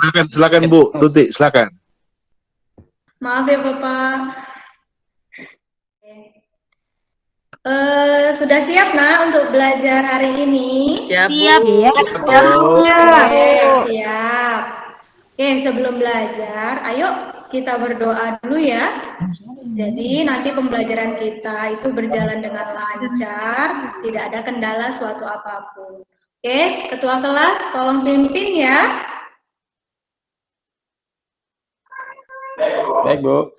Silakan Bu Tuti, silakan. Maaf ya Bapak. Sudah siap nak untuk belajar hari ini? Siap, Oke, siap. Oke, sebelum belajar, ayo kita berdoa dulu ya. Jadi nanti pembelajaran kita itu berjalan dengan lancar, tidak ada kendala suatu apapun. Oke, ketua kelas tolong pimpin ya. Baik Bu,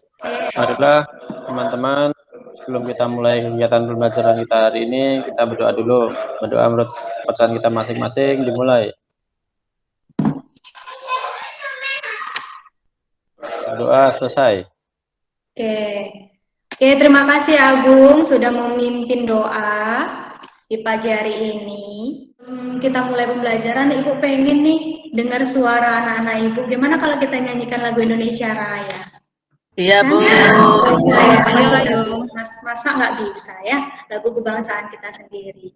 marilah teman-teman sebelum kita mulai kegiatan pembelajaran kita hari ini, kita berdoa dulu. Berdoa menurut bacaan kita masing-masing, dimulai. Berdoa selesai. Oke, terima kasih Agung sudah memimpin doa di pagi hari ini. Kita mulai pembelajaran, Ibu pengen nih dengar suara anak-anak Ibu. Gimana kalau kita nyanyikan lagu Indonesia Raya? Iya Bu. Ayo. Masa nggak bisa ya, lagu kebangsaan kita sendiri.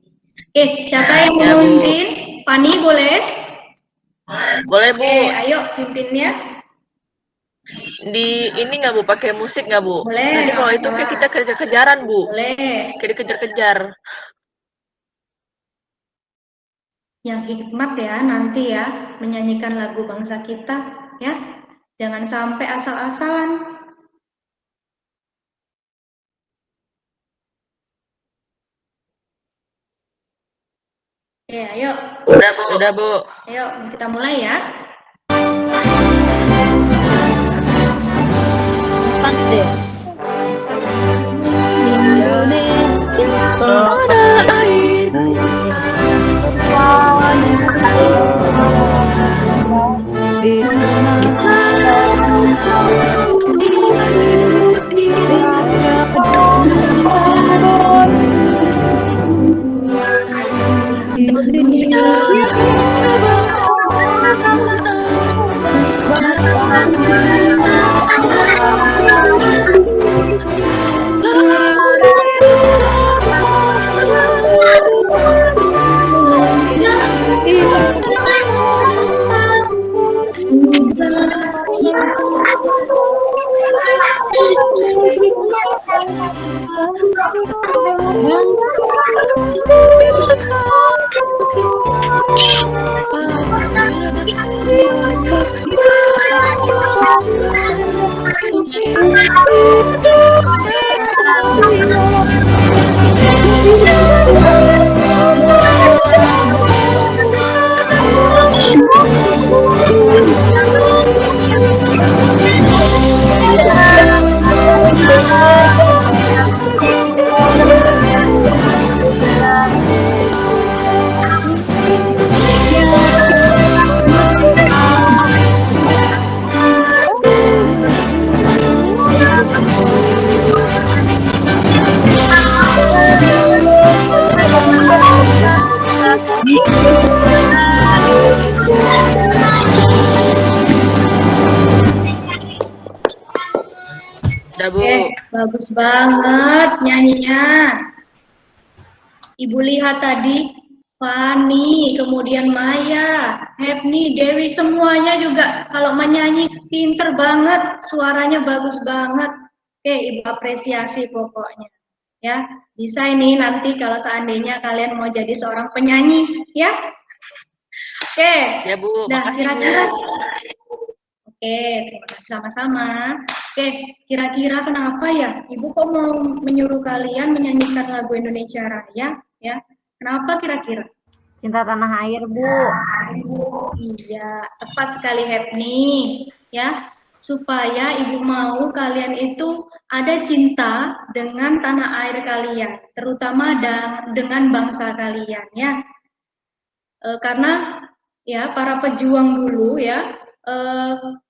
Oke, siapa yang mau memimpin? Fani boleh? Boleh Bu. Oke, ayo pimpinnya. Di ini nggak Bu, pakai musik nggak Bu? Boleh. Nanti kalau itu kayak kita kejar-kejaran Bu. Boleh. Kayak dikejar-kejar. Yang hikmat ya nanti ya menyanyikan lagu bangsa kita ya, jangan sampai asal-asalan. Oke, ayo. Udah Bu. Ayo kita mulai ya. Indonesia tanah air. Bagus banget nyanyinya. Ibu lihat tadi Fani, kemudian Maya, Hepni, Dewi, semuanya juga kalau menyanyi pinter banget, suaranya bagus banget. Oke, Ibu apresiasi pokoknya. Ya, bisa ini nanti kalau seandainya kalian mau jadi seorang penyanyi, ya. Oke. Ya Bu, nah makasih kira-kira. Bu. Oke, terima kasih sama-sama. Oke, kira-kira kenapa ya Ibu kok mau menyuruh kalian menyanyikan lagu Indonesia Raya? Ya, kenapa kira-kira? Cinta tanah air, Bu. Iya, tepat sekali Hepni. Ya, supaya Ibu mau kalian itu ada cinta dengan tanah air kalian, terutama dengan bangsa kalian ya. Karena ya para pejuang dulu ya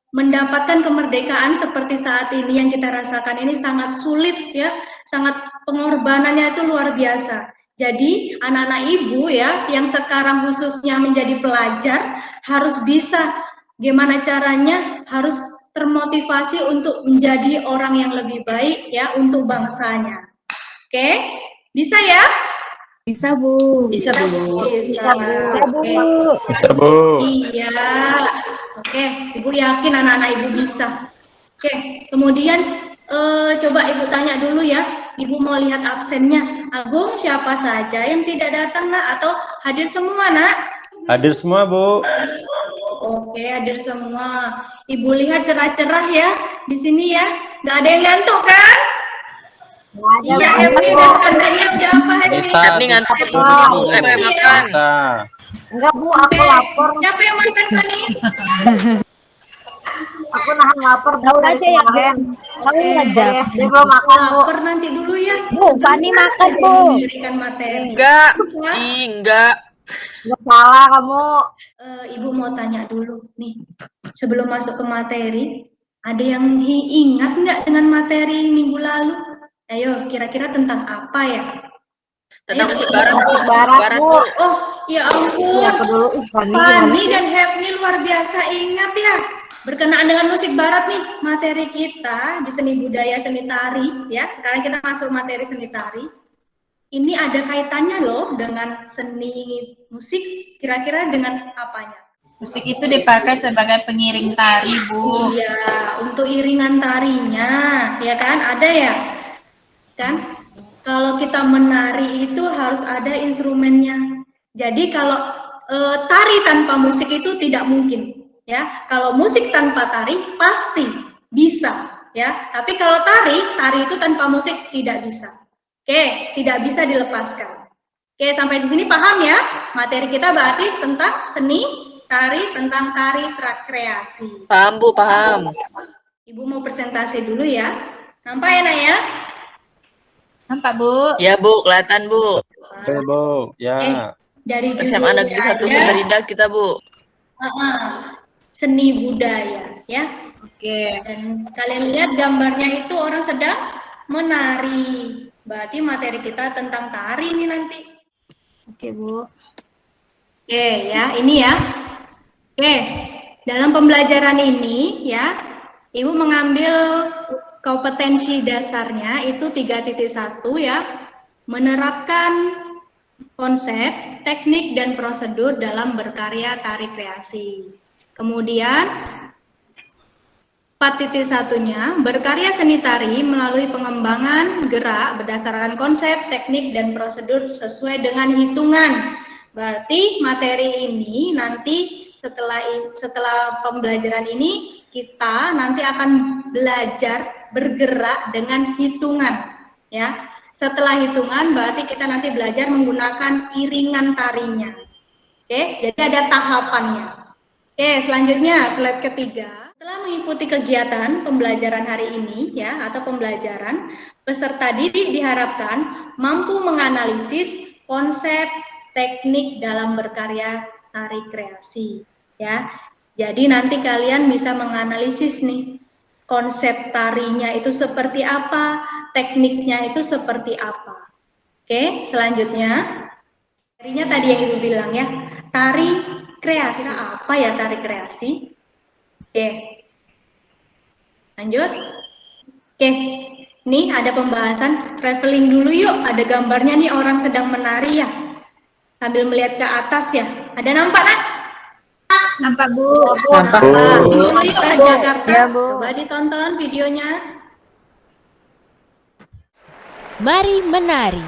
mendapatkan kemerdekaan seperti saat ini yang kita rasakan ini sangat sulit ya, sangat pengorbanannya itu luar biasa. Jadi anak-anak Ibu ya yang sekarang khususnya menjadi pelajar harus bisa gimana caranya, harus termotivasi untuk menjadi orang yang lebih baik ya untuk bangsanya. Oke, bisa ya? Bisa Bu. Bisa Bu. Bisa Bu. Oke. Bisa Bu. Iya. Oke, Ibu yakin anak-anak Ibu bisa. Oke, kemudian coba Ibu tanya dulu ya. Ibu mau lihat absennya. Agung, siapa saja yang tidak datang, Nak? Atau hadir semua, Nak? Hadir semua, Bu. Oke, hadir semua. Ibu lihat cerah-cerah ya di sini ya. Nggak ada yang ngantuk kan? Iya, Happy dan tandanya udah apa, Happy? Bisa, Ini ngantuk Bu. Bu, makan. Bisa. Enggak Bu, aku lapar. Siapa yang makan, Fani? Aku nahan lapar. Tahu aja ya, Bu. Kamu ngajak. Dia belum makan Bu. Lapar nanti dulu ya. Bu, Fani makan, Saya Bu. memberikan materi. Enggak. Ih, enggak. Nggak salah kamu. Ibu mau tanya dulu nih, sebelum masuk ke materi, ada yang ingat nggak dengan materi minggu lalu? Ayo, kira-kira tentang apa ya? Tentang Ayo, musik barat, Bu. Musik Musik barat, barat, Bu. Bu. Oh, ya ampun. Iya, aku dulu. Fani Fani dan Hepni luar biasa ingat ya. Berkenaan dengan musik barat nih, materi kita di seni budaya seni tari ya. Sekarang kita masuk materi seni tari. Ini ada kaitannya loh dengan seni musik, kira-kira dengan apanya? Musik itu dipakai sebagai pengiring tari, Bu. Iya, untuk iringan tarinya, ya kan? Ada ya? Kan? Kalau kita menari itu harus ada instrumennya. Jadi kalau tari tanpa musik itu tidak mungkin, ya. Kalau musik tanpa tari pasti bisa, ya. Tapi kalau tari itu tanpa musik tidak bisa. Oke, tidak bisa dilepaskan. Oke, sampai di sini paham ya? Materi kita berarti tentang seni tari, tentang tari kreasi. Paham, Bu, paham. Ibu mau presentasi dulu ya. Nampak ya, Naya? Nampak, Bu? Ya, Bu, kelihatan, Bu. Oke, Bu. Ya. Dari SMA Negeri 1 judulnya Samarinda kita, Bu. seni budaya, ya. Oke. Dan kalian lihat gambarnya itu orang sedang menari. Berarti materi kita tentang tari ini nanti. Oke, Bu. Oke, ya, ini ya. Oke, dalam pembelajaran ini ya, Ibu mengambil kompetensi dasarnya itu 3.1 ya, menerapkan konsep, teknik dan prosedur dalam berkarya tari kreasi. Kemudian 4.1-nya berkarya seni tari melalui pengembangan gerak berdasarkan konsep, teknik dan prosedur sesuai dengan hitungan. Berarti materi ini nanti setelah pembelajaran ini kita nanti akan belajar bergerak dengan hitungan, ya. Setelah hitungan berarti kita nanti belajar menggunakan iringan tarinya. Oke, jadi ada tahapannya. Oke, selanjutnya slide ketiga. Setelah mengikuti kegiatan pembelajaran hari ini ya atau pembelajaran, peserta didik diharapkan mampu menganalisis konsep teknik dalam berkarya tari kreasi ya. Jadi nanti kalian bisa menganalisis nih konsep tarinya itu seperti apa, tekniknya itu seperti apa. Oke, selanjutnya tarinya tadi yang Ibu bilang ya, tari kreasi. Apa ya tari kreasi? Oke, lanjut. Oke, nih ada pembahasan traveling dulu yuk. Ada gambarnya nih orang sedang menari ya, sambil melihat ke atas ya. Ada nampak kan? Nampak, Bu. Nampak, Bu. Bu. Dulu yuk ke Jakarta. Ya, Bu. Coba ditonton videonya. Mari menari.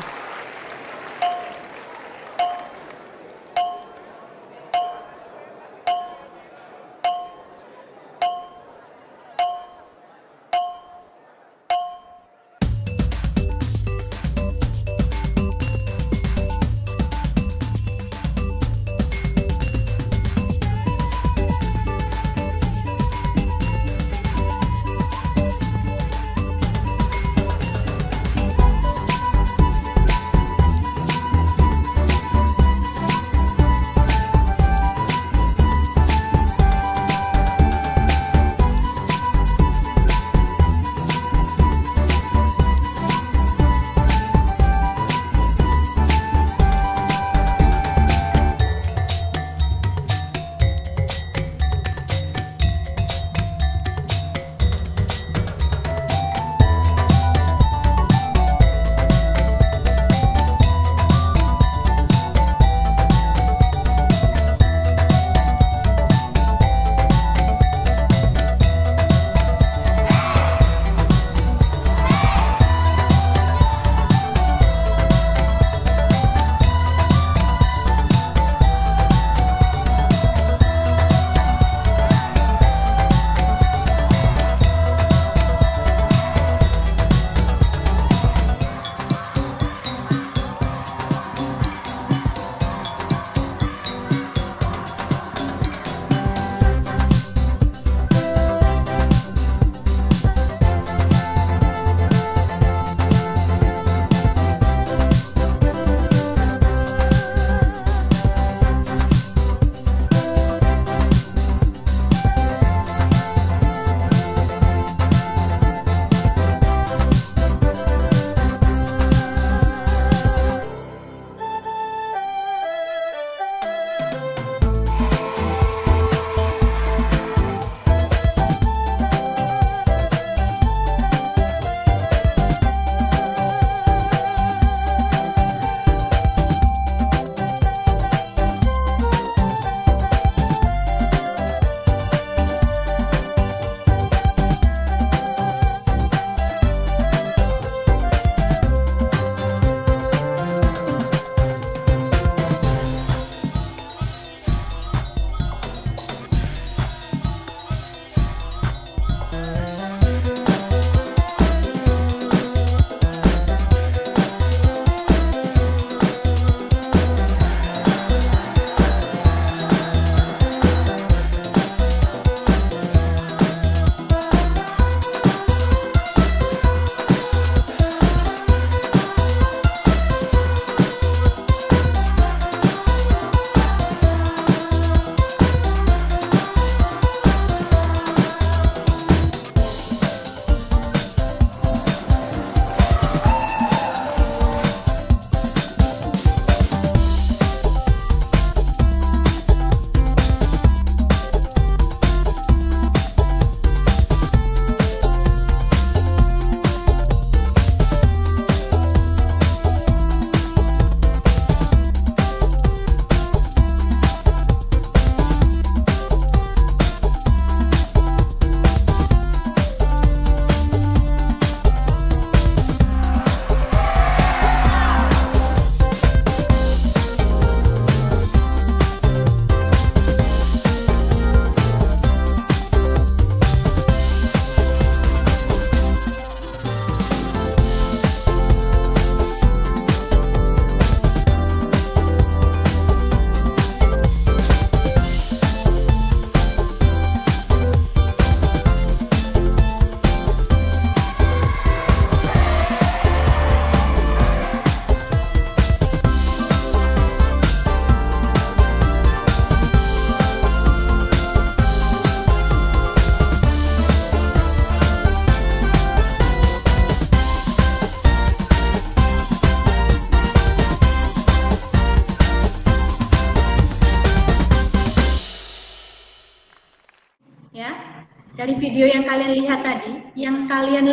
dari video yang kalian lihat tadi, yang kalian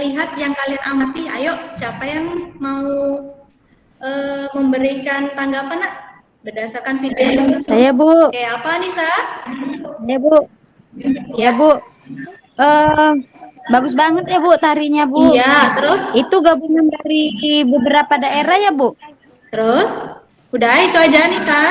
amati, ayo siapa yang mau memberikan tanggapan nak berdasarkan video yang Saya, Bu. Oke, apa Nisa? Ya, Bu. Ya, Bu. Bagus banget ya, Bu, tarinya, Bu. Iya, terus? Itu gabungan dari beberapa daerah ya, Bu? Terus? Udah itu aja Nisa.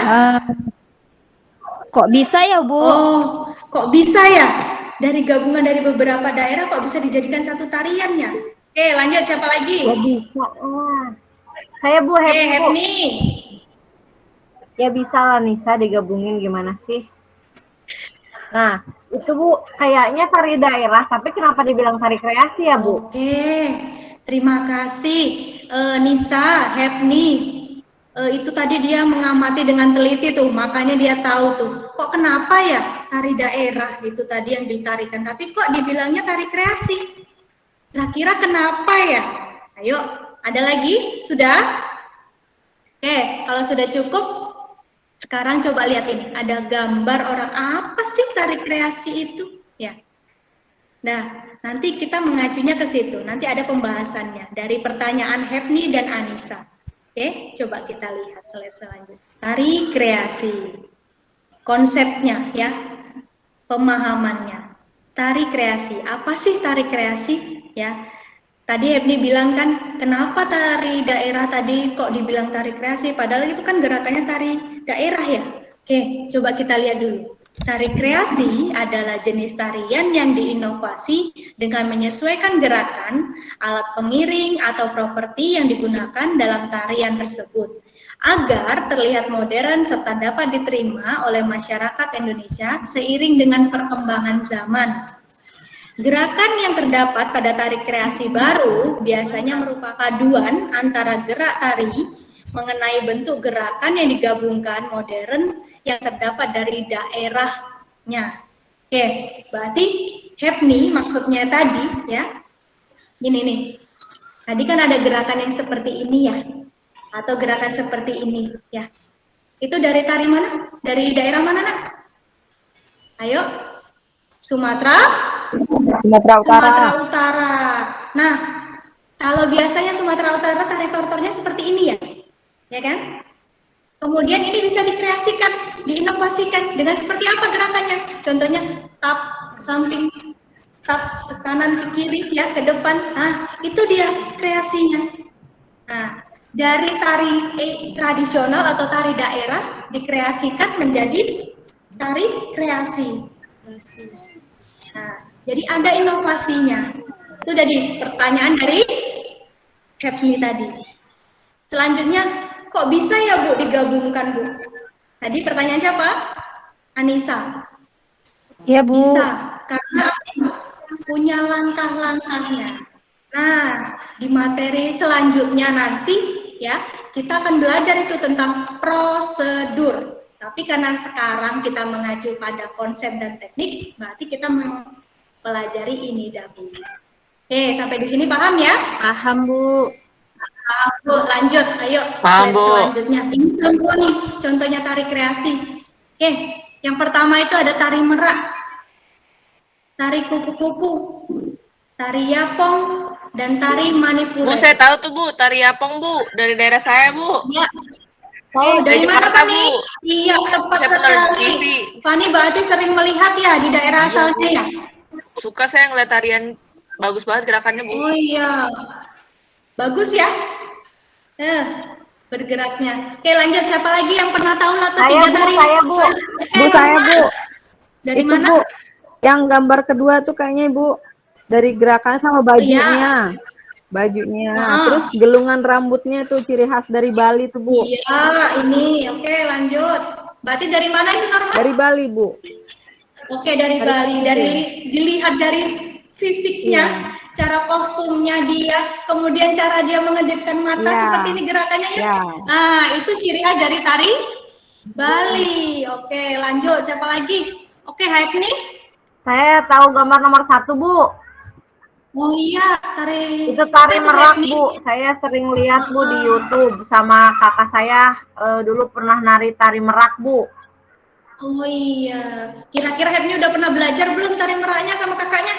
Kok bisa ya, Bu? Oh, kok bisa ya? Dari gabungan dari beberapa daerah kok bisa dijadikan satu tariannya? Oke, lanjut siapa lagi? Ya bisa lah. Saya Bu, Oke, Happy Bu. Hepni. Ya bisa lah Nisa, digabungin gimana sih? Nah, itu Bu, kayaknya tari daerah, tapi kenapa dibilang tari kreasi ya Bu? Oke, terima kasih Nisa, Hepni. Itu tadi dia mengamati dengan teliti tuh, makanya dia tahu tuh. Kok kenapa ya tari daerah itu tadi yang ditarikan, tapi kok dibilangnya tari kreasi? Kira-kira kenapa ya? Ayo, ada lagi? Sudah? Oke, kalau sudah cukup, sekarang coba lihat ini. Ada gambar orang apa sih tari kreasi itu? Ya. Nah, nanti kita mengacunya ke situ. Nanti ada pembahasannya dari pertanyaan Hepni dan Anissa. Oke, coba kita lihat slide selanjutnya. Tari kreasi. Konsepnya ya, pemahamannya. Tari kreasi. Apa sih tari kreasi? Ya. Tadi Hepni bilang kan, kenapa tari daerah tadi kok dibilang tari kreasi? Padahal itu kan gerakannya tari daerah ya. Oke, coba kita lihat dulu. Tari kreasi adalah jenis tarian yang diinovasi dengan menyesuaikan gerakan, alat pengiring, atau properti yang digunakan dalam tarian tersebut, agar terlihat modern serta dapat diterima oleh masyarakat Indonesia seiring dengan perkembangan zaman. Gerakan yang terdapat pada tari kreasi baru biasanya merupakan paduan antara gerak tari mengenai bentuk gerakan yang digabungkan modern yang terdapat dari daerahnya. Oke, berarti Hepni maksudnya tadi ya, ini nih. Tadi kan ada gerakan yang seperti ini ya, atau gerakan seperti ini ya. Itu dari tari mana? Dari daerah mana nak? Ayo, Sumatera Sumatera Utara. Sumatera Utara. Nah, kalau biasanya Sumatera Utara tari tortornya seperti ini ya kan? Kemudian ini bisa dikreasikan, diinovasikan dengan seperti apa gerakannya? Contohnya tap samping, tap ke kanan ke kiri ya, ke depan. Nah, itu dia kreasinya. Nah, dari tari tradisional atau tari daerah dikreasikan menjadi tari kreasi. Nah, jadi ada inovasinya. Itu dari pertanyaan dari Hepni tadi. Selanjutnya, kok bisa ya Bu digabungkan Bu? Tadi pertanyaan siapa? Anissa. Iya Bu. Bisa, karena punya langkah-langkahnya. Nah, di materi selanjutnya nanti ya, kita akan belajar itu tentang prosedur. Tapi karena sekarang kita mengacu pada konsep dan teknik, berarti kita mempelajari ini dahulu. Oke, sampai di sini paham ya? Paham Bu. Paham Bu, lanjut, ayo. Paham, Bu. Selanjutnya, ini contoh nih, contohnya tari kreasi. Oke, yang pertama itu ada tari merak, tari kupu-kupu, tari yapong, dan tari manipulasi. Bu, saya tahu tuh Bu, tari yapong Bu, dari daerah saya Bu. Ya. Oh, dari mana Jakarta, Fani? Bu. Iya, tepat Saya pernah di sekali. TV. Fani berarti sering melihat ya di daerah asalnya ya? Suka saya ngeliat tarian, bagus banget gerakannya Bu. Oh iya, bagus ya. Bergeraknya. Oke, lanjut. Siapa lagi yang pernah tahu lato Saya, tiga Bu, tari? saya, Bu. Bu, saya Bu. Dari Itu mana? Bu, yang gambar kedua tuh kayaknya Ibu dari gerakan sama bajunya. Bajunya, terus gelungan rambutnya tuh ciri khas dari Bali tuh Bu. Iya, ini. Oke, lanjut. Berarti dari mana itu Norma? Dari Bali Bu. Oke, dari Bali. Dilihat dari fisiknya, cara kostumnya dia, kemudian cara dia mengedipkan mata seperti ini gerakannya ya. Nah, itu ciri khas dari tari Bali. Oke, lanjut. Siapa lagi? Oke, hype nih. Saya tahu gambar nomor 1 Bu. Oh iya, tari. Itu tari merak Bu. Saya sering lihat Bu di YouTube sama kakak saya dulu pernah nari tari merak Bu. Oh iya, kira-kira Hepni udah pernah belajar belum tari meraknya sama kakaknya?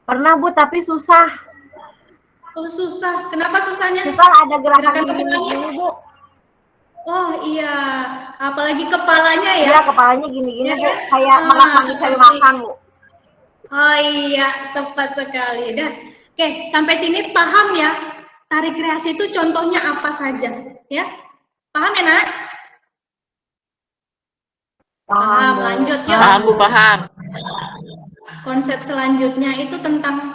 Pernah Bu, tapi susah. Oh susah, kenapa susahnya? Susah ada gerakan Gerakan gini kepalanya? Bu. Oh iya, apalagi kepalanya ya? Iya, kepalanya gini-gini Ya Bu, kan? kayak makan cari makan Bu. Oh iya, tepat sekali. Dah, oke, sampai sini paham ya? Tari kreasi itu contohnya apa saja, ya? Paham ya, Nak? Paham, Bu. lanjut yuk. Paham, Bu, paham. Konsep selanjutnya itu tentang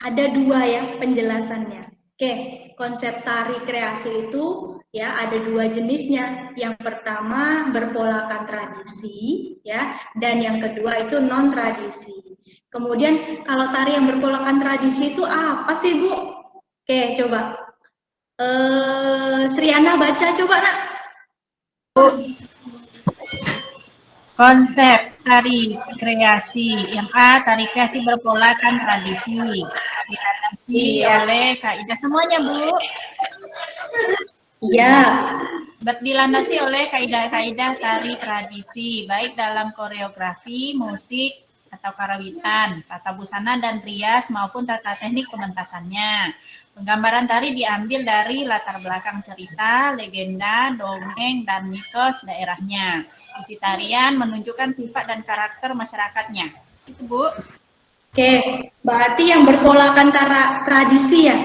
ada dua ya penjelasannya. Oke, konsep tari kreasi itu ya ada dua jenisnya. Yang pertama berpolakan tradisi ya, dan yang kedua itu non tradisi. Kemudian kalau tari yang berpolakan tradisi itu apa sih Bu? Oke, coba. Sriana baca coba Nak. Konsep tari kreasi. Yang A, tari kreasi berpolakan tradisi. Dilatih oleh kaidah semuanya, Bu. Iya. Dilandasi oleh kaidah-kaidah tari tradisi, baik dalam koreografi, musik, atau karawitan, tata busana dan rias maupun tata teknik pementasannya. Penggambaran tari diambil dari latar belakang cerita, legenda, dongeng, dan mitos daerahnya. Isi tarian menunjukkan sifat dan karakter masyarakatnya. Itu, Bu. Oke, berarti yang berpolakan tradisi ya.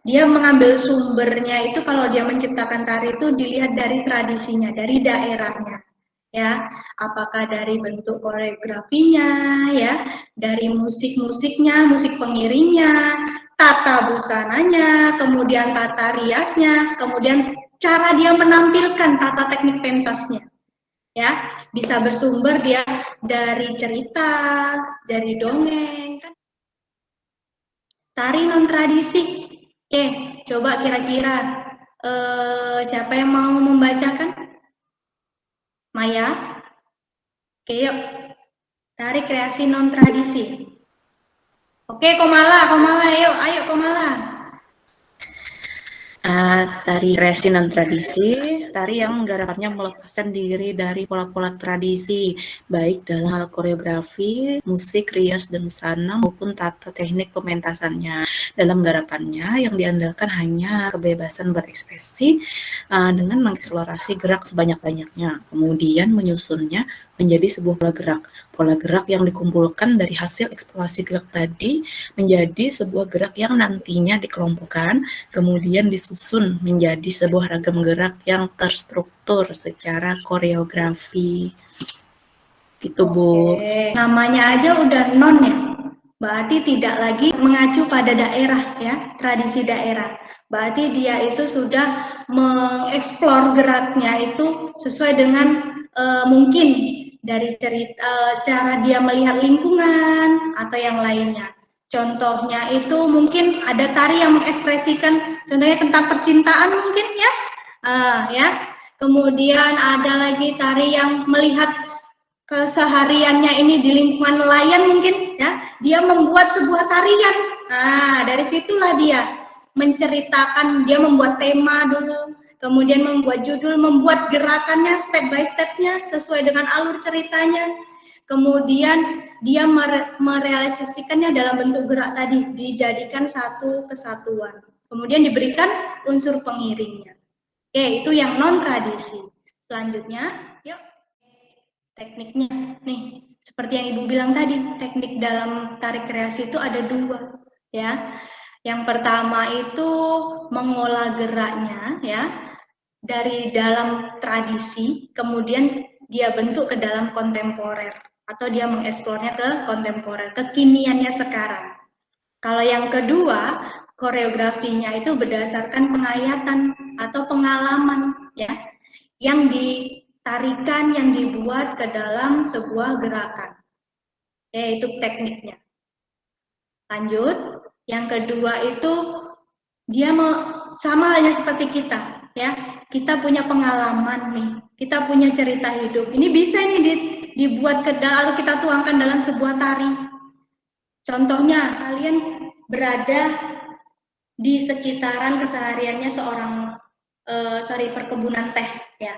Dia mengambil sumbernya itu kalau dia menciptakan tari itu dilihat dari tradisinya, dari daerahnya. Ya, apakah dari bentuk koreografinya ya, dari musik-musiknya, musik pengiringnya, tata busananya, kemudian tata riasnya, kemudian cara dia menampilkan tata teknik pentasnya. Ya, bisa bersumber dia dari cerita, dari dongeng kan. Tari non tradisi. Oke, coba kira-kira siapa yang mau membacakan? Maya? Oke, yuk. Tari kreasi non tradisi. Oke, Komala, ayo Komala. Tari kreasi non tradisi, tari yang gerakannya melepaskan diri dari pola-pola tradisi, baik dalam hal koreografi, musik, rias, dan busana maupun tata teknik pementasannya. Dalam garapannya yang diandalkan hanya kebebasan berekspresi dengan mengeksplorasi gerak sebanyak-banyaknya, kemudian menyusunnya menjadi sebuah pola gerak yang dikumpulkan dari hasil eksplorasi gerak tadi menjadi sebuah gerak yang nantinya dikelompokkan, kemudian disusun menjadi sebuah ragam gerak yang terstruktur secara koreografi. Gitu, Bu. Namanya aja udah non ya, berarti tidak lagi mengacu pada daerah ya, tradisi daerah. Berarti dia itu sudah mengeksplor geraknya itu sesuai dengan mungkin dari cerita, cara dia melihat lingkungan atau yang lainnya. Contohnya itu mungkin ada tari yang mengekspresikan, contohnya tentang percintaan mungkin ya, ya. Kemudian ada lagi tari yang melihat kesehariannya ini di lingkungan nelayan mungkin ya, dia membuat sebuah tarian. Nah, dari situlah dia menceritakan, dia membuat tema dulu, kemudian membuat judul, membuat gerakannya step by stepnya sesuai dengan alur ceritanya. Kemudian dia merealisasikannya dalam bentuk gerak tadi, dijadikan satu kesatuan. Kemudian diberikan unsur pengiringnya. Oke, itu yang non tradisi. Selanjutnya, yuk. Tekniknya nih, seperti yang Ibu bilang tadi, teknik dalam tarik kreasi itu ada dua ya. Yang pertama itu mengolah geraknya ya dari dalam tradisi, kemudian dia bentuk ke dalam kontemporer atau dia mengeksplornya ke kontemporer, kekiniannya sekarang. Kalau yang kedua, koreografinya itu berdasarkan penghayatan atau pengalaman ya, yang tarikan yang dibuat ke dalam sebuah gerakan, yaitu tekniknya. Lanjut, yang kedua itu dia sama halnya seperti kita, ya. Kita punya pengalaman nih, kita punya cerita hidup. Ini bisa ini dibuat ke dalam atau kita tuangkan dalam sebuah tari. Contohnya, kalian berada di sekitaran kesehariannya seorang perkebunan teh, ya.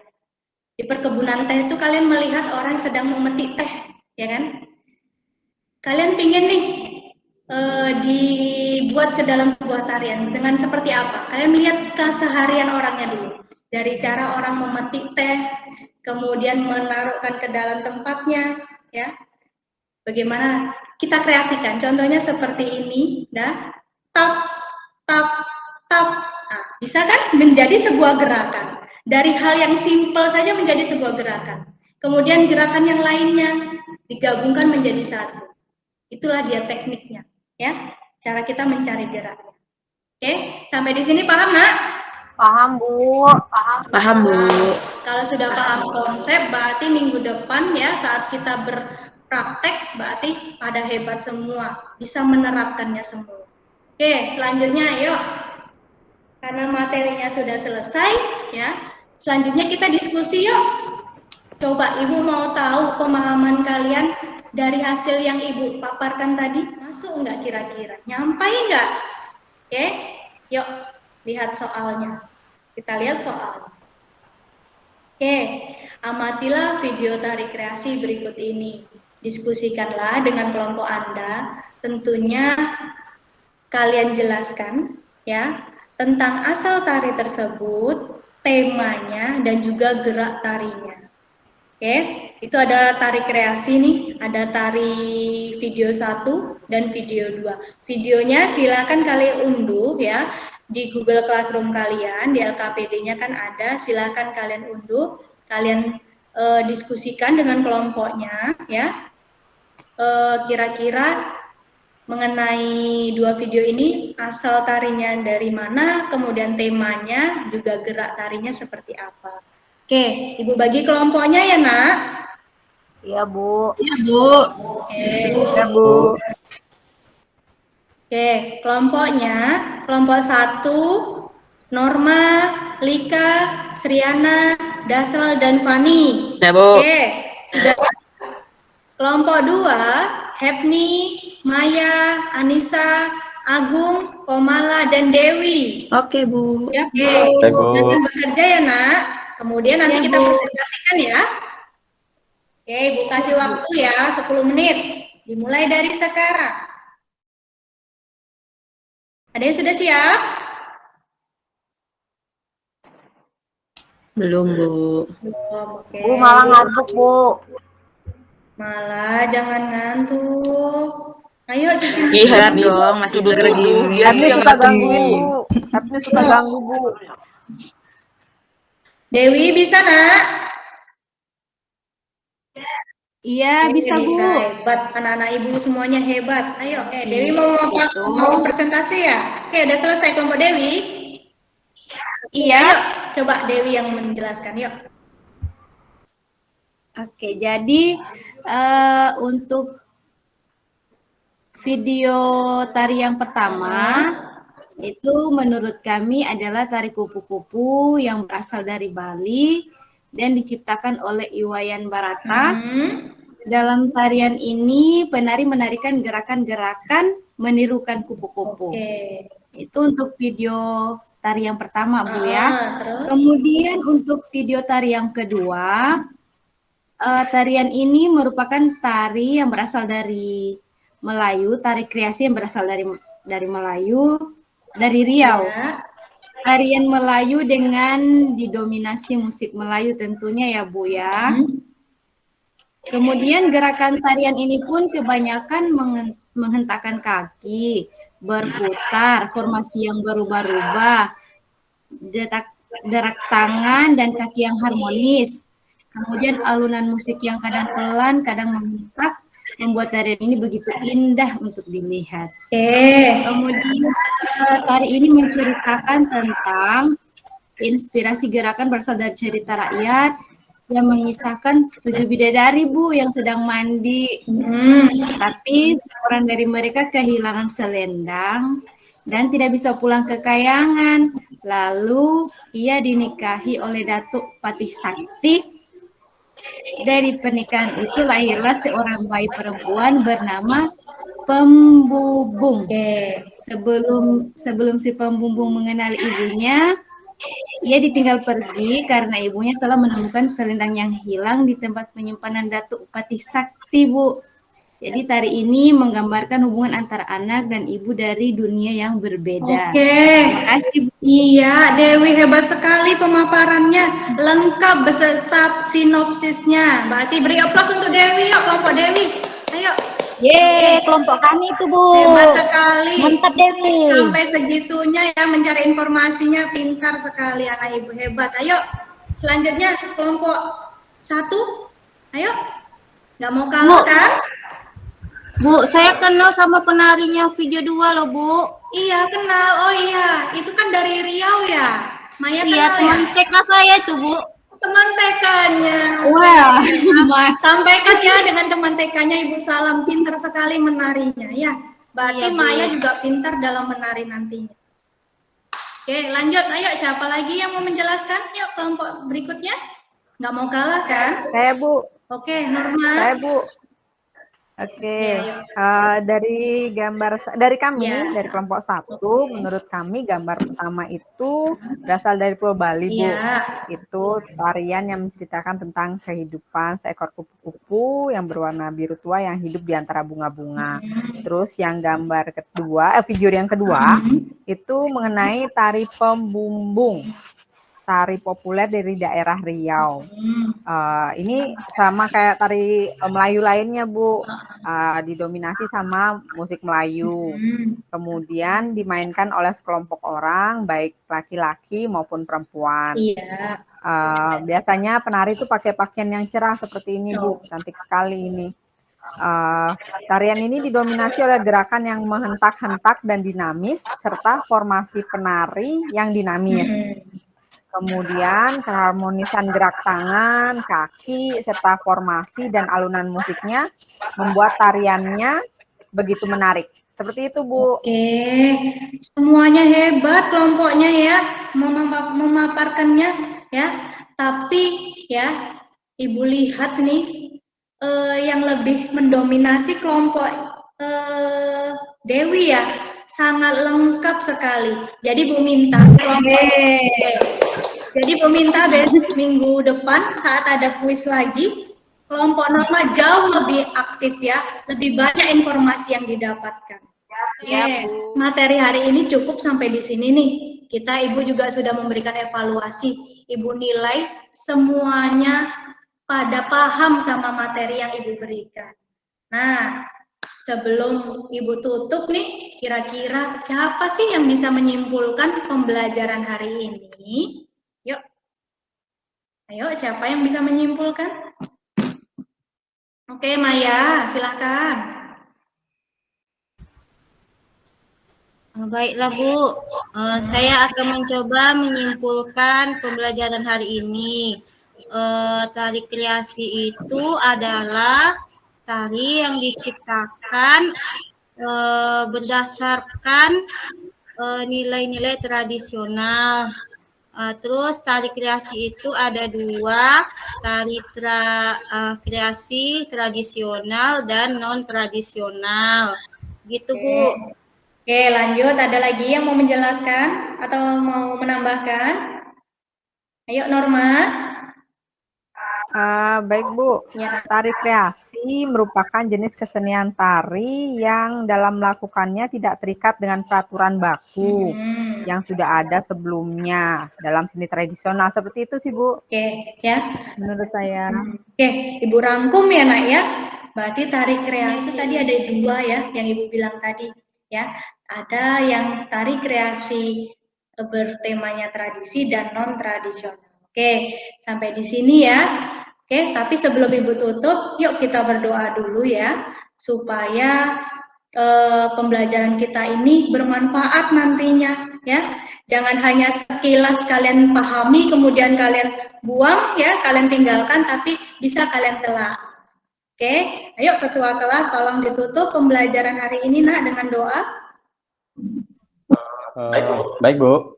Di perkebunan teh itu kalian melihat orang sedang memetik teh, ya kan? Kalian pingin nih dibuat ke dalam sebuah tarian dengan seperti apa? Kalian melihat keseharian orangnya dulu. Dari cara orang memetik teh, kemudian menaruhkan ke dalam tempatnya, ya. Bagaimana kita kreasikan? Contohnya seperti ini, dah. Tap, tap, tap. Nah, bisa kan menjadi sebuah gerakan. Dari hal yang simpel saja menjadi sebuah gerakan. Kemudian gerakan yang lainnya digabungkan menjadi satu. Itulah dia tekniknya, ya. Cara kita mencari geraknya. Oke, sampai di sini paham, Nak? Paham, Bu. Paham, Bu. Kalau sudah paham konsep, berarti minggu depan ya saat kita berpraktek, berarti pada hebat semua, bisa menerapkannya semua. Oke, selanjutnya yuk. Karena materinya sudah selesai, ya. Selanjutnya kita diskusi yuk. Coba Ibu mau tahu pemahaman kalian dari hasil yang Ibu paparkan tadi, masuk nggak kira-kira? Nyampai nggak? Oke, yuk lihat soalnya. Kita lihat soal. Oke, amatilah video tari kreasi berikut ini. Diskusikanlah dengan kelompok Anda. Tentunya kalian jelaskan ya tentang asal tari tersebut, temanya dan juga gerak tarinya. Oke, itu ada tari kreasi nih, ada tari video 1 dan video 2. Videonya silakan kalian unduh ya di Google Classroom kalian, di LKPD-nya kan ada, silakan kalian unduh, kalian diskusikan dengan kelompoknya ya. Kira-kira mengenai 2 video ini, asal tarinya dari mana, kemudian temanya, juga gerak tarinya seperti apa. Oke, Ibu bagi kelompoknya ya, Nak? Iya, Bu. Iya, Bu. Oke. Iya, Bu. Oke, kelompoknya, kelompok 1, Norma, Lika, Sriana, Dasal, dan Fani. Ya, Bu. Oke, sudah. Kelompok 2, Hepni, Maya, Anissa, Agung, Komala, dan Dewi. Oke, Bu. Ya, Oke, Bu. jangan bekerja ya, Nak. Kemudian nanti kita presentasikan ya. Oke, Ibu kasih waktu ya, 10 menit. Dimulai dari sekarang. Ada yang sudah siap? Belum, Bu. Belum, oke. Bu malah ngantuk, Bu. Malah jangan ngantuk. Ayo cuci muka. Iya dong, masih seger gini. Tapi suka gangguin, Bu. Tapi suka ganggu, Bu. Dewi bisa, Nak? Iya, bisa, Bu. Hebat, anak-anak Ibu semuanya hebat. Ayo, Dewi mau presentasi ya? Oke, udah selesai kelompok Dewi? Iya. Ayo, coba Dewi yang menjelaskan, yuk. Oke, jadi untuk video tari yang pertama itu menurut kami adalah tari kupu-kupu yang berasal dari Bali dan diciptakan oleh Iwayan Barata. Dalam tarian ini penari menarikan gerakan-gerakan menirukan kupu-kupu. Itu untuk video tari yang pertama, Bu ya. Kemudian untuk video tari yang kedua, tarian ini merupakan tari yang berasal dari Melayu, tari kreasi yang berasal dari Melayu, dari Riau. Tarian Melayu dengan didominasi musik Melayu tentunya ya, Bu ya. Kemudian gerakan tarian ini pun kebanyakan menghentakkan kaki, berputar, formasi yang berubah-ubah, derak tangan dan kaki yang harmonis. Kemudian alunan musik yang kadang pelan, kadang menghentak, membuat tarian ini begitu indah untuk dilihat. Kemudian tari ini menceritakan tentang inspirasi gerakan berasal dari cerita rakyat yang mengisahkan 7 bidadari, Bu, yang sedang mandi. Tapi seorang dari mereka kehilangan selendang dan tidak bisa pulang ke kayangan. Lalu ia dinikahi oleh Datuk Patih Sakti. Dari pernikahan itu lahirlah seorang bayi perempuan bernama Pembubung. Sebelum si Pembubung mengenali ibunya, Ia ditinggal pergi karena ibunya telah menemukan selendang yang hilang di tempat penyimpanan Datuk Upati Sakti, Bu. Jadi tari ini menggambarkan hubungan antara anak dan ibu dari dunia yang berbeda. Oke. Terima kasih, Bu. Iya, Dewi hebat sekali pemaparannya, lengkap beserta sinopsisnya. Berarti beri aplaus untuk Dewi, yuk kelompok Dewi. Ayo. Yeay, kelompok kami itu, Bu. Hebat sekali. Mantap, Dewi. Sampai segitunya ya mencari informasinya, pintar sekali anak ibu, hebat. Ayo, selanjutnya kelompok 1. Ayo. Nggak mau kalah, Bu. kan? Bu, saya kenal sama penarinya video 2 loh, Bu. Iya, kenal. Oh iya, itu kan dari Riau ya? Maya Iya, kenal teman ya? TK saya itu, Bu. Teman TK-nya. Wah. Sampaikan ya dengan teman TK-nya Ibu Salam, pintar sekali menarinya ya. Berarti Iya, Bu. Maya juga pintar dalam menari nantinya. Oke, lanjut. Ayo, siapa lagi yang mau menjelaskan? Yuk, kelompok berikutnya. Nggak mau kalah kan? Saya, Bu. Oke, Norma. Saya, Bu. Oke, dari kami, Ya. dari kelompok 1, menurut kami gambar pertama itu berasal dari Pulau Bali, Bu. Ya. Itu tarian yang menceritakan tentang kehidupan seekor kupu-kupu yang berwarna biru tua yang hidup di antara bunga-bunga. Terus yang gambar kedua, figur yang kedua, itu mengenai tari pembumbung. Tari populer dari daerah Riau. Ini sama kayak tari Melayu lainnya, Bu. Didominasi sama musik Melayu. Kemudian dimainkan oleh sekelompok orang, baik laki-laki maupun perempuan. Iya. Biasanya penari itu pakai pakaian yang cerah seperti ini, Bu. Cantik sekali ini. Tarian ini didominasi oleh gerakan yang menghentak-hentak dan dinamis, serta formasi penari yang dinamis. Kemudian keharmonisan gerak tangan, kaki, serta formasi dan alunan musiknya membuat tariannya begitu menarik. Seperti itu, Bu. Oke, semuanya hebat kelompoknya ya, memaparkannya ya. Tapi ya, Ibu lihat nih, yang lebih mendominasi kelompok Dewi ya, sangat lengkap sekali. Jadi Bu minta besok minggu depan saat ada kuis lagi, kelompok Norma jauh lebih aktif ya, lebih banyak informasi yang didapatkan. Oke, materi hari ini cukup sampai di sini nih. Kita Ibu juga sudah memberikan evaluasi. Ibu nilai semuanya pada paham sama materi yang Ibu berikan. Nah, sebelum Ibu tutup nih, kira-kira siapa sih yang bisa menyimpulkan pembelajaran hari ini? Yuk. Ayo, siapa yang bisa menyimpulkan? Oke, Maya, silakan. Baiklah, Bu. Saya akan mencoba menyimpulkan pembelajaran hari ini. Tari kreasi itu adalah tari yang diciptakan berdasarkan nilai-nilai tradisional. Terus tari kreasi itu ada 2, tari kreasi tradisional dan non-tradisional. Gitu, Bu. Oke, lanjut. Ada lagi yang mau menjelaskan atau mau menambahkan? Ayo, Norma. Baik, Bu. Tari kreasi merupakan jenis kesenian tari yang dalam melakukannya tidak terikat dengan peraturan baku yang sudah ada sebelumnya dalam seni tradisional. Seperti itu sih, Bu. Oke, ya. Menurut saya. Oke, Ibu rangkum ya, Nak ya. Berarti tari kreasi tadi ada 2 ya, yang Ibu bilang tadi ya. Ada yang tari kreasi bertemanya tradisi dan non tradisional. Oke, sampai di sini ya. Oke, tapi sebelum Ibu tutup, yuk kita berdoa dulu ya, supaya pembelajaran kita ini bermanfaat nantinya ya. Jangan hanya sekilas kalian pahami, kemudian kalian buang ya, kalian tinggalkan, tapi bisa kalian telah. Oke, ayo ketua kelas tolong ditutup pembelajaran hari ini, Nak, dengan doa. Baik, Bu.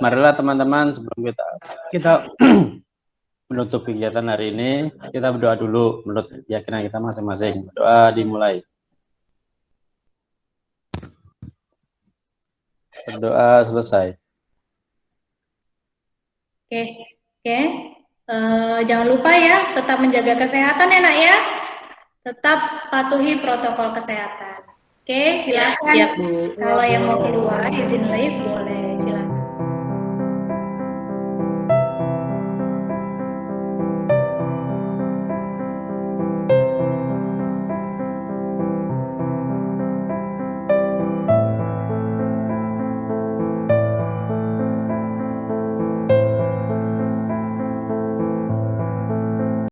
Marilah teman-teman, sebelum kita menutup kegiatan hari ini, kita berdoa dulu menurut keyakinan kita masing-masing. Doa dimulai. Berdoa selesai. Oke, oke. Jangan lupa ya, tetap menjaga kesehatan ya nak ya. Tetap patuhi protokol kesehatan. Oke, silakan. Siap, Bu. Kalau yang mau keluar izin live boleh.